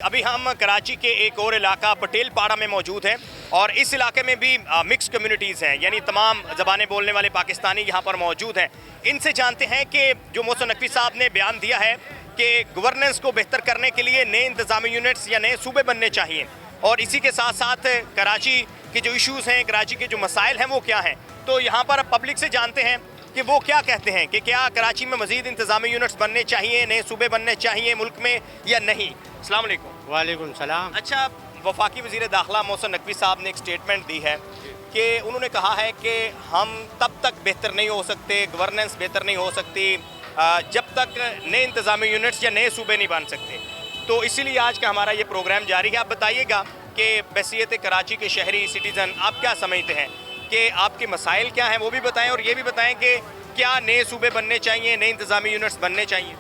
ابھی ہم کراچی کے ایک اور علاقہ پٹیل پاڑا میں موجود ہیں اور اس علاقے میں بھی مکس کمیونٹیز ہیں، یعنی تمام زبانیں بولنے والے پاکستانی یہاں پر موجود ہیں۔ ان سے جانتے ہیں کہ جو محسن نقوی صاحب نے بیان دیا ہے کہ گورننس کو بہتر کرنے کے لیے نئے انتظامی یونٹس یا نئے صوبے بننے چاہیے، اور اسی کے ساتھ ساتھ کراچی کے جو ایشوز ہیں، کراچی کے جو مسائل ہیں وہ کیا ہیں۔ تو یہاں پر پبلک سے جانتے ہیں کہ وہ کیا کہتے ہیں کہ کیا کراچی میں مزید انتظامی یونٹس بننے چاہیے، نئے صوبے بننے چاہیے ملک میں یا نہیں۔ السلام علیکم۔ وعلیکم السلام۔ اچھا، وفاقی وزیر داخلہ محسن نقوی صاحب نے ایک سٹیٹمنٹ دی ہے کہ انہوں نے کہا ہے کہ ہم تب تک بہتر نہیں ہو سکتے، گورننس بہتر نہیں ہو سکتی جب تک نئے انتظامی یونٹس یا نئے صوبے نہیں بن سکتے۔ تو اسی لیے آج کا ہمارا یہ پروگرام جاری ہے۔ آپ بتائیے گا کہ بحیثیت کراچی کے شہری سٹیزن آپ کیا سمجھتے ہیں کہ آپ کے مسائل کیا ہیں، وہ بھی بتائیں، اور یہ بھی بتائیں کہ کیا نئے صوبے بننے چاہیے، نئے انتظامی یونٹس بننے چاہیے۔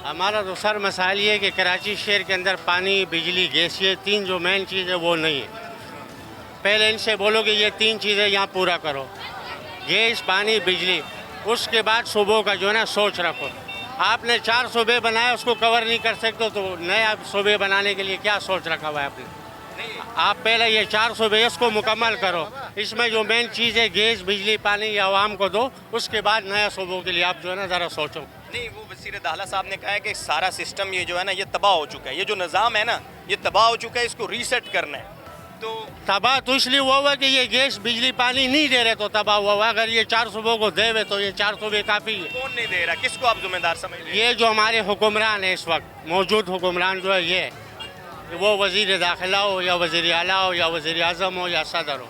ہمارا تو سر مسائل یہ ہے کہ کراچی شہر کے اندر پانی، بجلی، گیس، یہ تین جو مین چیز ہے وہ نہیں ہے۔ پہلے ان سے بولو کہ یہ تین چیزیں یہاں پورا کرو، گیس، پانی، بجلی۔ اس کے بعد صوبوں کا جو ہے نا سوچ رکھو۔ آپ نے 4 صوبے بنائے، اس کو کور نہیں کر سکتے تو نئے صوبے بنانے کے لیے کیا سوچ رکھا ہوا ہے آپ نے؟ آپ پہلے یہ 4 صوبے اس کو مکمل کرو، اس میں جو مین چیز ہے گیس، بجلی، پانی یہ عوام کو دو، اس کے بعد نئے صوبوں کے لیے آپ جو ہے نا ذرا سوچو۔ نہیں، وہ وزیر داخلہ صاحب نے کہا ہے کہ سارا سسٹم یہ جو ہے نا یہ تباہ ہو چکا ہے، یہ جو نظام ہے نا یہ تباہ ہو چکا ہے، اس کو ریسیٹ کرنا ہے۔ تو تباہ تو اس لیے ہوا ہوا کہ یہ گیس، بجلی، پانی نہیں دے رہے تو تباہ ہوا ہوا۔ اگر یہ 4 صوبوں کو دے ہوئے تو یہ 4 صوبے کافی ہے۔ کون نہیں دے رہا؟ کس کو آپ ذمہ دار سمجھ رہے ہیں؟ یہ جو ہمارے حکمران ہیں اس وقت موجود حکمران جو ہے یہ وہ وزیر داخلہ ہو یا وزیر اعلیٰ ہو یا وزیر اعظم ہو یا صدر ہو،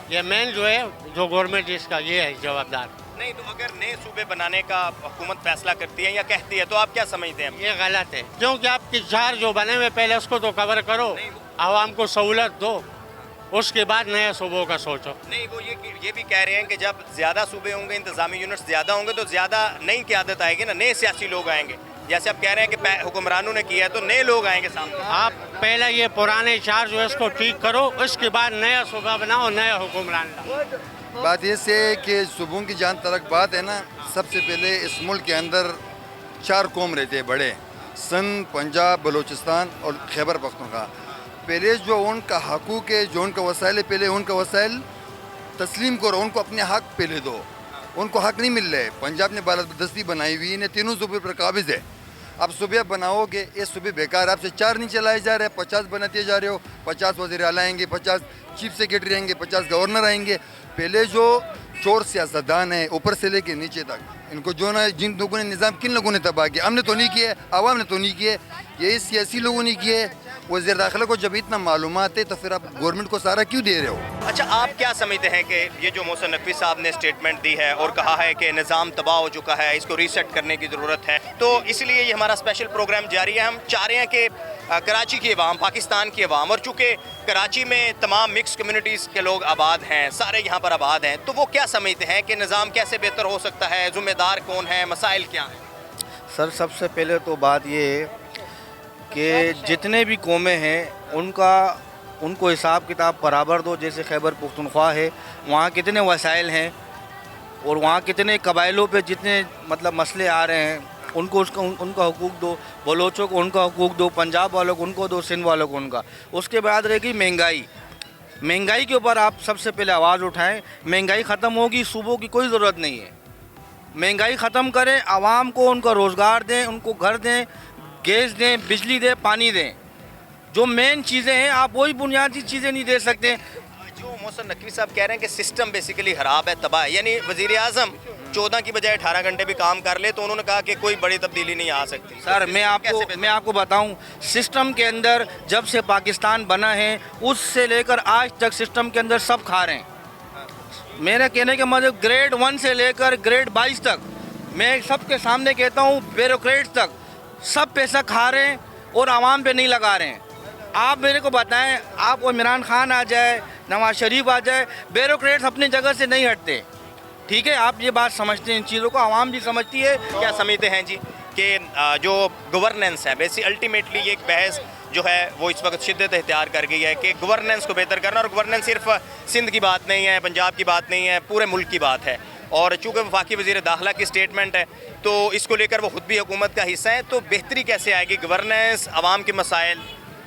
یہ مین جو ہے جو گورنمنٹ اس کا یہ ہے جوابدار۔ نہیں، تو اگر نئے صوبے بنانے کا حکومت فیصلہ کرتی ہے یا کہتی ہے تو آپ کیا سمجھتے ہیں؟ یہ غلط ہے، کیونکہ آپ کے 4 جو بنے ہوئے پہلے اس کو تو کور کرو، عوام کو سہولت دو، اس کے بعد نئے صوبوں کا سوچو۔ نہیں، وہ یہ بھی کہہ رہے ہیں کہ جب زیادہ صوبے ہوں گے، انتظامی یونٹس زیادہ ہوں گے تو زیادہ نئی قیادت آئے گی نا، نئے سیاسی لوگ آئیں گے۔ جیسے آپ کہہ رہے ہیں کہ حکمرانوں نے کیا ہے تو نئے لوگ آئیں گے سامنے۔ آپ پہلے یہ پرانے 4 جو ہے اس کو ٹھیک کرو، اس کے بعد نیا صوبہ بناؤ، نئے حکمران لاؤ۔ بات یہ سے کہ صوبوں کی جان تلک بات ہے نا، سب سے پہلے اس ملک کے اندر 4 قوم رہتے ہیں بڑے، سندھ، پنجاب، بلوچستان اور خیبر پختونخوا۔ پہلے جو ان کا حقوق ہے، جو ان کا وسائل ہے، پہلے ان کا وسائل تسلیم کرو، ان کو اپنے حق پہلے دو۔ ان کو حق نہیں مل رہے۔ پنجاب نے بالادستی بنائی ہوئی، انہیں تینوں صوبے پر قابض ہے۔ اب صوبے بناؤ گے، یہ صوبے بیکار، آپ سے 4 نہیں چلائے جا رہے، 50 بناتے جا رہے ہو، 50 وزیر اعلیٰ آئیں گے، 50 چیف سیکرٹری آئیں گے، 50 گورنر آئیں گے۔ پہلے جو چور سیاستدان ہیں اوپر سے لے کے نیچے تک، ان کو جو نا جن لوگوں نے نظام کن لوگوں نے تباہ کیا؟ ہم نے تو نہیں کیے، عوام نے تو نہیں کیے، یہی سیاسی لوگوں نے کیے۔ وزیر داخلہ کو جب اتنا معلومات ہے تو پھر آپ گورنمنٹ کو سارا کیوں دے رہے ہو؟ اچھا، آپ کیا سمجھتے ہیں کہ یہ جو محسن نقوی صاحب نے سٹیٹمنٹ دی ہے اور کہا ہے کہ نظام تباہ ہو چکا ہے، اس کو ریسیٹ کرنے کی ضرورت ہے، تو اس لیے یہ ہمارا اسپیشل پروگرام جاری ہے۔ ہم چاہ رہے ہیں کہ کراچی کی عوام، پاکستان کی عوام، اور چونکہ کراچی میں تمام مکس کمیونٹیز کے لوگ آباد ہیں، سارے یہاں پر آباد ہیں، تو وہ کیا سمجھتے ہیں کہ نظام کیسے بہتر ہو سکتا ہے، ذمہ دار کون ہے، مسائل کیا ہیں؟ سر، سب سے پہلے تو بات یہ ہے کہ جتنے بھی قومیں ہیں ان کو حساب کتاب برابر دو۔ جیسے خیبر پختونخوا ہے، وہاں کتنے وسائل ہیں اور وہاں کتنے قبائلوں پہ جتنے مطلب مسئلے آ رہے ہیں، ان کو ان کا حقوق دو۔ بلوچوں کو ان کا حقوق دو، پنجاب والوں کو ان کو دو، سندھ والوں کو ان کا۔ اس کے بعد رہے گی مہنگائی کے اوپر آپ سب سے پہلے آواز اٹھائیں۔ مہنگائی ختم ہوگی، صوبوں کی کوئی ضرورت نہیں ہے۔ مہنگائی ختم کریں، عوام کو ان کا روزگار دیں، ان کو گھر دیں، گیس دیں، بجلی دیں، پانی دیں۔ جو مین چیزیں ہیں آپ وہی بنیادی چیزیں نہیں دے سکتے۔ جو محسن نقوی صاحب کہہ رہے ہیں کہ سسٹم بیسیکلی خراب ہے، تباہ ہے، یعنی وزیر اعظم 14 کی بجائے 18 گھنٹے بھی کام کر لے تو انہوں نے کہا کہ کوئی بڑی تبدیلی نہیں آ سکتی۔ سر، میں آپ کو بتاؤں، سسٹم کے اندر جب سے پاکستان بنا ہے اس سے لے کر آج تک سسٹم کے اندر سب کھا رہے ہیں۔ میرے کہنے کا مطلب گریڈ 1 سے لے کر گریڈ 22 تک، میں سب کے سامنے کہتا ہوں، بیوروکریٹس تک سب پیسہ کھا رہے ہیں اور عوام پہ نہیں لگا رہے ہیں۔ آپ میرے کو بتائیں، آپ عمران خان آ جائے، نواز شریف آ جائے، بیوروکریٹس اپنی جگہ سے نہیں ہٹتے۔ ٹھیک ہے، آپ یہ بات سمجھتے ہیں، ان چیزوں کو عوام بھی سمجھتی ہے۔ کیا سمجھتے ہیں جی کہ جو گورننس ہے، بیسی الٹیمیٹلی یہ ایک بحث جو ہے وہ اس وقت شدت اختیار کر گئی ہے کہ گورننس کو بہتر کرنا، اور گورننس صرف سندھ کی بات نہیں ہے، پنجاب کی بات نہیں ہے، پورے ملک کی بات ہے۔ اور چونکہ وفاقی وزیر داخلہ کی سٹیٹمنٹ ہے تو اس کو لے کر وہ خود بھی حکومت کا حصہ ہے، تو بہتری کیسے آئے گی؟ گورننس، عوام کے مسائل،